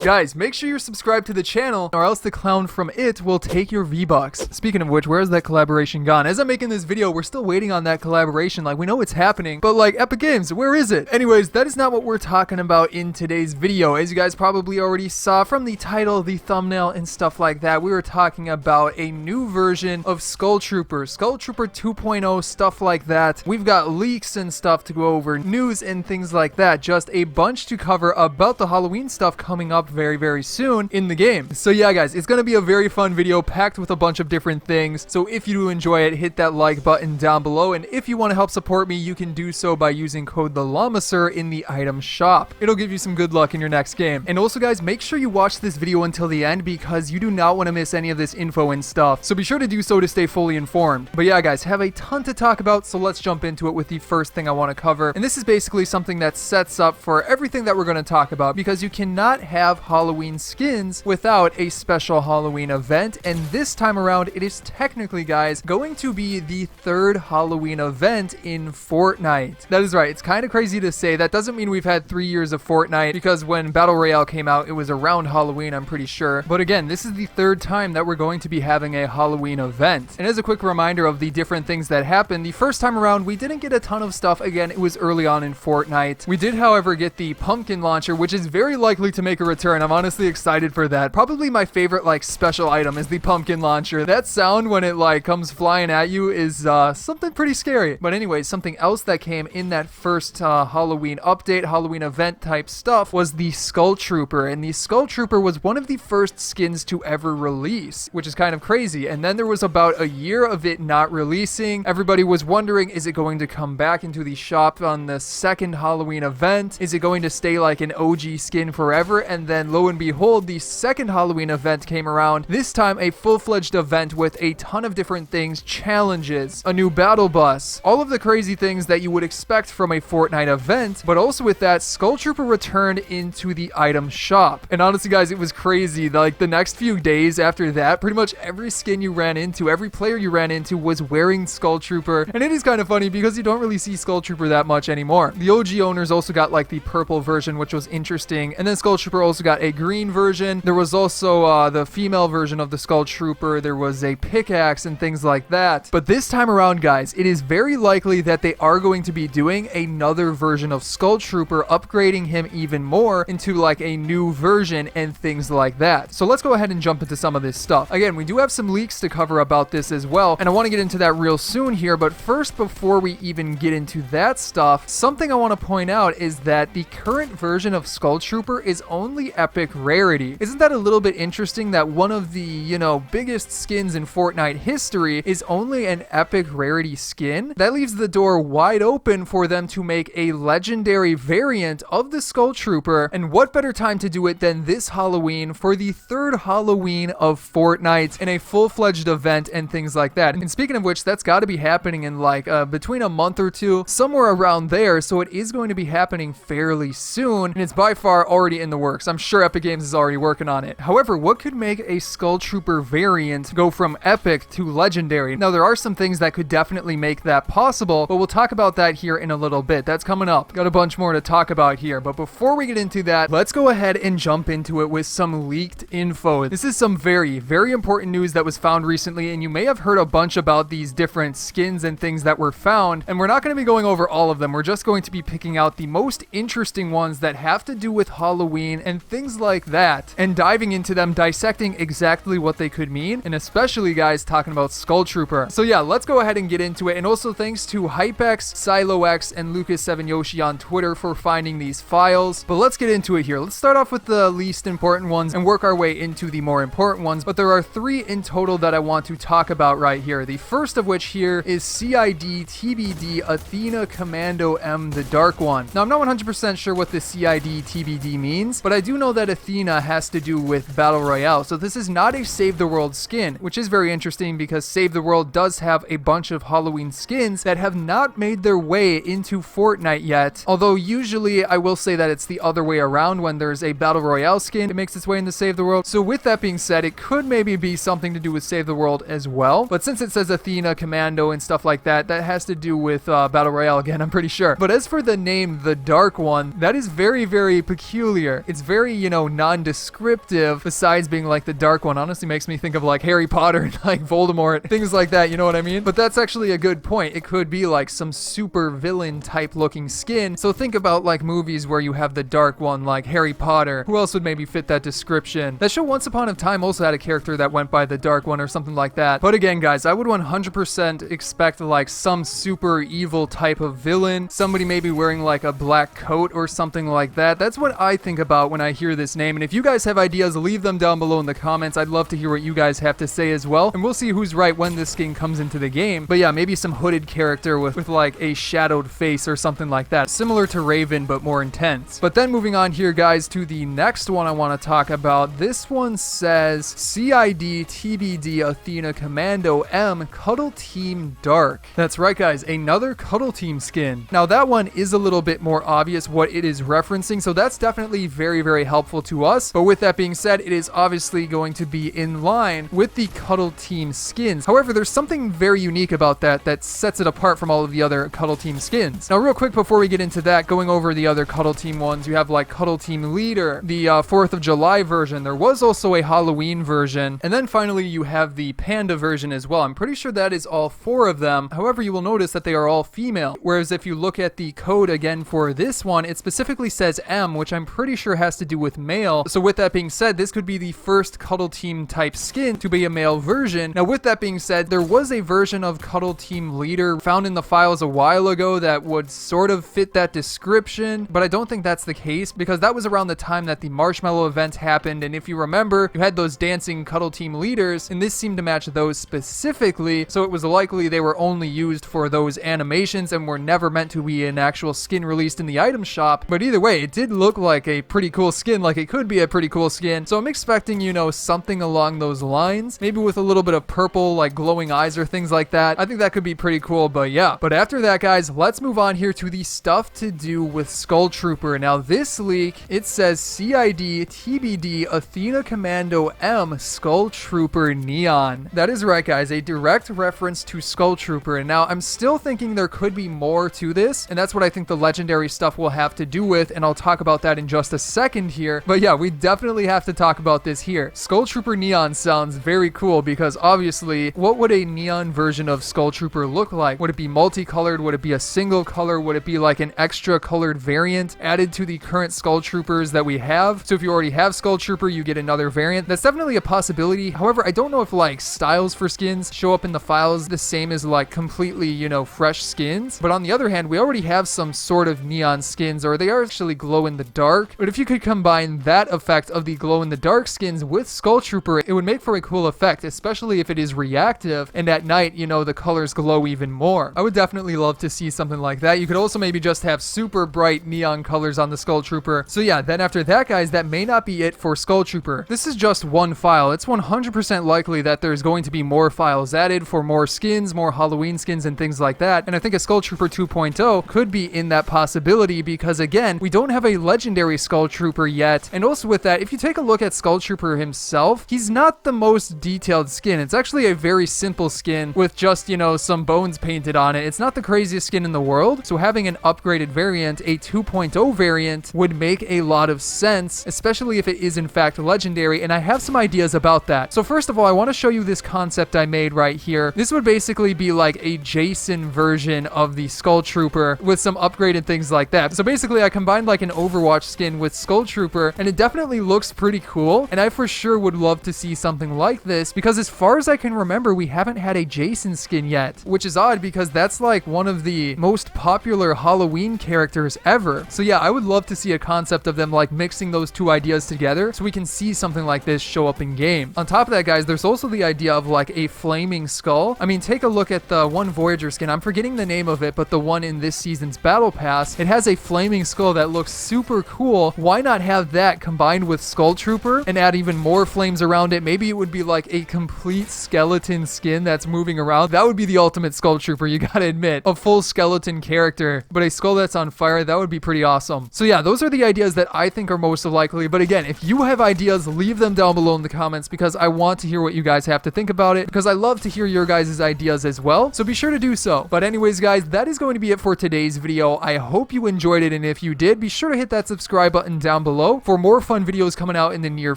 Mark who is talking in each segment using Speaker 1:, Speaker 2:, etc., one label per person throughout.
Speaker 1: Guys, make sure you're subscribed to the channel or else the clown from it will take your V-Bucks. Speaking of which, where's that collaboration gone? As I'm making this video, we're still waiting on that collaboration. Like, we know it's happening, but like, Epic Games, where is it? Anyways, that is not what we're talking about in today's video. As you guys probably already saw from the title, the thumbnail, and stuff like that, we were talking about a new version of Skull Trooper 2.0, stuff like that. We've got leaks and stuff to go over, news and things like that. Just a bunch to cover about the Halloween stuff coming up very soon in the game. So yeah, guys, it's gonna be a very fun video packed with a bunch of different things. So if you do enjoy it, hit that like button down below, and if you want to help support me, you can do so by using code TheLlamaSir in the item shop. It'll give you some good luck in your next game. And also, guys, make sure you watch this video until the end because you do not want to miss any of this info and stuff. So be sure to do so to stay fully informed. But yeah, guys, have a ton to talk about, so let's jump into it with the first thing I want to cover. And this is basically something that sets up for everything that we're going to talk about, because you cannot have Halloween skins without a special Halloween event, and this time around it is technically, guys, going to be the third Halloween event in Fortnite. That is right, it's kind of crazy to say. That doesn't mean we've had 3 years of Fortnite, because when Battle Royale came out, it was around Halloween, I'm pretty sure. But again, this is the third time that we're going to be having a Halloween event. And as a quick reminder of the different things that happened, the first time around we didn't get a ton of stuff. Again, it was early on in Fortnite. We did, however, get the pumpkin launcher, which is very likely to make a return. I'm honestly excited for that. Probably my favorite like special item is the pumpkin launcher. That sound when it like comes flying at you is something pretty scary. But anyways, something else that came in that first Halloween update, Halloween event type stuff, was the Skull Trooper. And the Skull Trooper was one of the first skins to ever release, which is kind of crazy. And then there was about a year of it not releasing. Everybody was wondering, is it going to come back into the shop on the second Halloween event? Is it going to stay like an OG skin forever? And then lo and behold, the second Halloween event came around. This time a full-fledged event with a ton of different things, challenges, a new battle bus, all of the crazy things that you would expect from a Fortnite event. But also with that, Skull Trooper returned into the item shop. And honestly, guys, it was crazy. Like the next few days after that, pretty much every skin you ran into, every player you ran into was wearing Skull Trooper. And it is kind of funny because you don't really see Skull Trooper that much anymore. The OG owners also got like the purple version, which was interesting. And then Skull Trooper also got a green version. There was also the female version of the Skull Trooper. There was a pickaxe and things like that. But this time around, guys, it is very likely that they are going to be doing another version of Skull Trooper, upgrading him even more into like a new version and things like that. So let's go ahead and jump into some of this stuff. Again, we do have some leaks to cover about this as well, and I want to get into that real soon here. But first, before we even get into that stuff, something I want to point out is that the current version of Skull Trooper is only epic rarity. Isn't that a little bit interesting that one of the, you know, biggest skins in Fortnite history is only an epic rarity skin? That leaves the door wide open for them to make a legendary variant of the Skull Trooper, and what better time to do it than this Halloween for the third Halloween of Fortnite in a full-fledged event and things like that. And speaking of which, that's got to be happening in like between a month or two, somewhere around there, so it is going to be happening fairly soon, and it's by far already in the works. I'm sure Epic Games is already working on it. However, what could make a Skull Trooper variant go from epic to legendary? Now, there are some things that could definitely make that possible, but we'll talk about that here in a little bit. That's coming up. Got a bunch more to talk about here, but before we get into that, let's go ahead and jump into it with some leaked info. This is some very important news that was found recently, and you may have heard a bunch about these different skins and things that were found, and we're not going to be going over all of them. We're just going to be picking out the most interesting ones that have to do with Halloween and things like that, and diving into them, dissecting exactly what they could mean, and especially, guys, talking about Skull Trooper. So yeah, let's go ahead and get into it. And also thanks to HypeX, SiloX, and Lucas7Yoshi on Twitter for finding these files. But let's get into it here. Let's start off with the least important ones and work our way into the more important ones. But there are 3 in total that I want to talk about right here. The first of which here is CID TBD Athena Commando M, the Dark One. Now, I'm not 100% sure what the CID TBD means, but I do know that Athena has to do with Battle Royale. So this is not a Save the World skin, which is very interesting because Save the World does have a bunch of Halloween skins that have not made their way into Fortnite yet. Although usually I will say that it's the other way around. When there's a Battle Royale skin, it makes its way into Save the World. So with that being said, it could maybe be something to do with Save the World as well. But since it says Athena, Commando, and stuff like that, that has to do with Battle Royale again, I'm pretty sure. But as for the name, the Dark One, that is very, very peculiar. It's very very, nondescriptive, besides being like the dark one. Honestly makes me think of like Harry Potter and like Voldemort, things like that, you know what I mean? But that's actually a good point. It could be like some super villain type looking skin. So think about like movies where you have the dark one, like Harry Potter. Who else would maybe fit that description? That show Once Upon a Time also had a character that went by the dark one or something like that. But again, guys, I would 100% expect like some super evil type of villain. Somebody maybe wearing like a black coat or something like that. That's what I think about when I hear this name. And if you guys have ideas, leave them down below in the comments. I'd love to hear what you guys have to say as well. And we'll see who's right when this skin comes into the game. But yeah, maybe some hooded character with like a shadowed face or something like that. Similar to Raven, but more intense. But then moving on here, guys, to the next one I want to talk about. This one says CID TBD Athena Commando M Cuddle Team Dark. That's right, guys, another Cuddle Team skin. Now that one is a little bit more obvious what it is referencing, so that's definitely very, very helpful to us. But with that being said, it is obviously going to be in line with the Cuddle Team skins. However, there's something very unique about that sets it apart from all of the other Cuddle Team skins. Now, real quick before we get into that, going over the other Cuddle Team ones, you have like Cuddle Team Leader, the 4th of July version. There was also a Halloween version. And then finally, you have the Panda version as well. I'm pretty sure that is all 4 of them. However, you will notice that they are all female. Whereas if you look at the code again for this one, it specifically says M, which I'm pretty sure has to do with male. So with that being said, this could be the first Cuddle Team type skin to be a male version. Now with that being said, there was a version of Cuddle Team Leader found in the files a while ago that would sort of fit that description, but I don't think that's the case because that was around the time that the Marshmallow event happened. And if you remember, you had those dancing Cuddle Team leaders, and this seemed to match those specifically. So it was likely they were only used for those animations and were never meant to be an actual skin released in the item shop. But either way, it did look like a pretty cool skin, like it could be a pretty cool skin. So I'm expecting, something along those lines, maybe with a little bit of purple, like glowing eyes or things like that. I think that could be pretty cool, but yeah. But after that, guys, let's move on here to the stuff to do with Skull Trooper. Now this leak, it says CID TBD Athena Commando M Skull Trooper Neon. That is right, guys, a direct reference to Skull Trooper. And now I'm still thinking there could be more to this, and that's what I think the legendary stuff will have to do with, and I'll talk about that in just a second here. But yeah, we definitely have to talk about this here. Skull Trooper Neon sounds very cool because obviously, what would a neon version of Skull Trooper look like? Would it be multicolored? Would it be a single color? Would it be like an extra colored variant added to the current Skull Troopers that we have? So if you already have Skull Trooper, you get another variant. That's definitely a possibility. However, I don't know if like styles for skins show up in the files the same as like completely, fresh skins. But on the other hand, we already have some sort of neon skins, or they are actually glow in the dark. But if you could combine that effect of the glow in the dark skins with Skull Trooper, it would make for a cool effect, especially if it is reactive and at night, the colors glow even more. I would definitely love to see something like that. You could also maybe just have super bright neon colors on the Skull Trooper. So yeah, then after that, guys, that may not be it for Skull Trooper. This is just one file. It's 100% likely that there's going to be more files added for more skins, more Halloween skins and things like that. And I think a Skull Trooper 2.0 could be in that possibility because again, we don't have a legendary Skull Trooper yet. And also with that, if you take a look at Skull Trooper himself, he's not the most detailed skin. It's actually a very simple skin with just, some bones painted on it. It's not the craziest skin in the world. So having an upgraded variant, a 2.0 variant, would make a lot of sense, especially if it is in fact legendary. And I have some ideas about that. So first of all, I want to show you this concept I made right here. This would basically be like a Jason version of the Skull Trooper with some upgraded things like that. So basically I combined like an Overwatch skin with Skull Trooper, and it definitely looks pretty cool. And I for sure would love to see something like this because as far as I can remember, we haven't had a Jason skin yet, which is odd because that's like one of the most popular Halloween characters ever. So yeah, I would love to see a concept of them like mixing those two ideas together so we can see something like this show up in game. On top of that, guys, there's also the idea of like a flaming skull. I mean, take a look at the one Voyager skin. I'm forgetting the name of it, but the one in this season's Battle Pass, it has a flaming skull that looks super cool. Why not have that combined with Skull Trooper and add even more flames around it? Maybe it would be like a complete skeleton skin that's moving around. That would be the ultimate Skull Trooper, you gotta admit. A full skeleton character, but a skull that's on fire, that would be pretty awesome. So yeah, those are the ideas that I think are most likely. But again, if you have ideas, leave them down below in the comments because I want to hear what you guys have to think about it, because I love to hear your guys' ideas as well. So be sure to do so. But anyways, guys, that is going to be it for today's video. I hope you enjoyed it, and if you did, be sure to hit that subscribe button down below below for more fun videos coming out in the near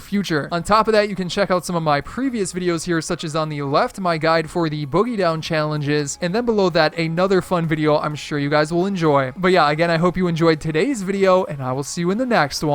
Speaker 1: future. On top of that, you can check out some of my previous videos here, such as on the left, my guide for the boogie down challenges, and then below that, another fun video I'm sure you guys will enjoy. But yeah, again, I hope you enjoyed today's video, and I will see you in the next one.